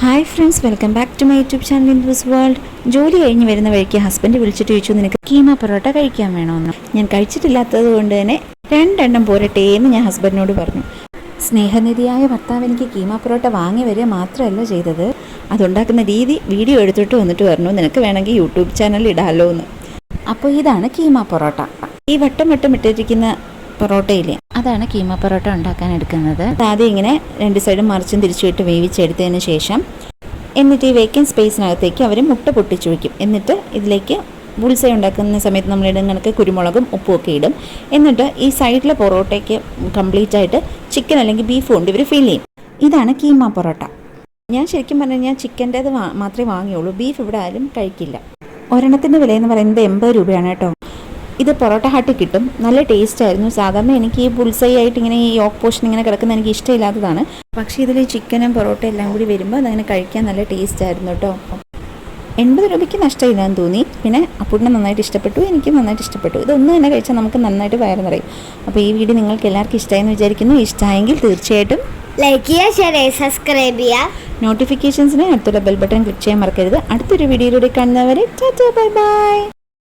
Hi friends, welcome back to my YouTube channel Indu's world. ജോലി കഴിഞ്ഞ് വരുന്ന വഴിക്ക് ഹസ്ബൻഡ് വിളിച്ചിട്ട് ചോദിച്ചു, നിനക്ക് കീമ പൊറോട്ട കഴിക്കാൻ വേണമെന്ന്. ഞാൻ കഴിച്ചിട്ടില്ലാത്തത് കൊണ്ട് തന്നെ 2 എണ്ണം പോരട്ടെ എന്ന് ഞാൻ ഹസ്ബൻഡിനോട് പറഞ്ഞു. സ്നേഹനിധിയായ ഭർത്താവ് എനിക്ക് കീമ പൊറോട്ട വാങ്ങി വരിക മാത്രമല്ല ചെയ്തത്, അതുണ്ടാക്കുന്ന രീതി വീഡിയോ എടുത്തിട്ട് വന്നിട്ട് പറഞ്ഞു, നിനക്ക് വേണമെങ്കിൽ യൂട്യൂബ് ചാനൽ ഇടാമല്ലോ എന്ന്. അപ്പോൾ ഇതാണ് കീമ പൊറോട്ട. ഈ വട്ടം വട്ടം ഇട്ടിരിക്കുന്ന പൊറോട്ടയില്ലേ, അതാണ് കീമ പൊറോട്ട ഉണ്ടാക്കാൻ എടുക്കുന്നത്. ആദ്യം ഇങ്ങനെ 2 സൈഡും മറിച്ചും തിരിച്ചുവിട്ട് വേവിച്ചെടുത്തതിന് ശേഷം എന്നിട്ട് ഈ വേക്കൻ സ്പേസിനകത്തേക്ക് അവർ മുട്ട പൊട്ടിച്ചു വയ്ക്കും. എന്നിട്ട് ഇതിലേക്ക് ബുൾസൈ ഉണ്ടാക്കുന്ന സമയത്ത് നമ്മൾ ഇടുന്ന കണക്ക് കുരുമുളകും ഉപ്പും ഒക്കെ ഇടും. എന്നിട്ട് ഈ സൈഡിലെ പൊറോട്ടയ്ക്ക് കംപ്ലീറ്റ് ആയിട്ട് ചിക്കൻ അല്ലെങ്കിൽ ബീഫ് കൊണ്ട് ഇവർ ഫിൽ ചെയ്യും. ഇതാണ് കീമ പൊറോട്ട. ഞാൻ ശരിക്കും പറഞ്ഞു കഴിഞ്ഞാൽ ചിക്കൻ്റേത് മാത്രമേ വാങ്ങിയുള്ളൂ, ബീഫ് ഇവിടെ ആരും കഴിക്കില്ല. ഒരെണ്ണത്തിൻ്റെ വിലയെന്ന് പറയുന്നത് 80 രൂപയാണ് കേട്ടോ. ഇത് പൊറോട്ട ഹട്ടിൽ കിട്ടും, നല്ല ടേസ്റ്റ് ആയിരുന്നു. സാധാരണ എനിക്ക് ഈ ബുൾസൈ ആയിട്ട് ഇങ്ങനെ ഈ യോക്ക് പോർഷൻ ഇങ്ങനെ കിടക്കുന്ന എനിക്ക് ഇഷ്ടമില്ലാത്തതാണ്. പക്ഷേ ഇതിൽ ചിക്കനും പൊറോട്ട എല്ലാം കൂടി വരുമ്പോൾ അതങ്ങനെ കഴിക്കാൻ നല്ല ടേസ്റ്റ് ആയിരുന്നു കേട്ടോ. 80 രൂപയ്ക്ക് നഷ്ടമില്ലാന്ന് തോന്നി. പിന്നെ അപ്പൂട്ടിനെ നന്നായിട്ട് ഇഷ്ടപ്പെട്ടു, എനിക്ക് നന്നായിട്ട് ഇഷ്ടപ്പെട്ടു. ഇതൊന്നും തന്നെ കഴിച്ചാൽ നമുക്ക് നന്നായിട്ട് വയറ് നിറയും. അപ്പോൾ ഈ വീഡിയോ നിങ്ങൾക്ക് എല്ലാവർക്കും ഇഷ്ടമായെന്ന് വിചാരിക്കുന്നു. ഇഷ്ടമായെങ്കിൽ തീർച്ചയായിട്ടും ലൈക്ക് ചെയ്യുക, ഷെയർ ചെയ്യുക, സബ്സ്ക്രൈബ് ചെയ്യുക. നോട്ടിഫിക്കേഷൻസിന് അടുത്തുള്ള ബെൽ ബട്ടൺ ക്ലിക്ക് ചെയ്യാൻ മറക്കരുത്. അടുത്തൊരു വീഡിയോയിലൂടെ കാണുന്നവരെ ടാറ്റാ, ബൈ ബൈ.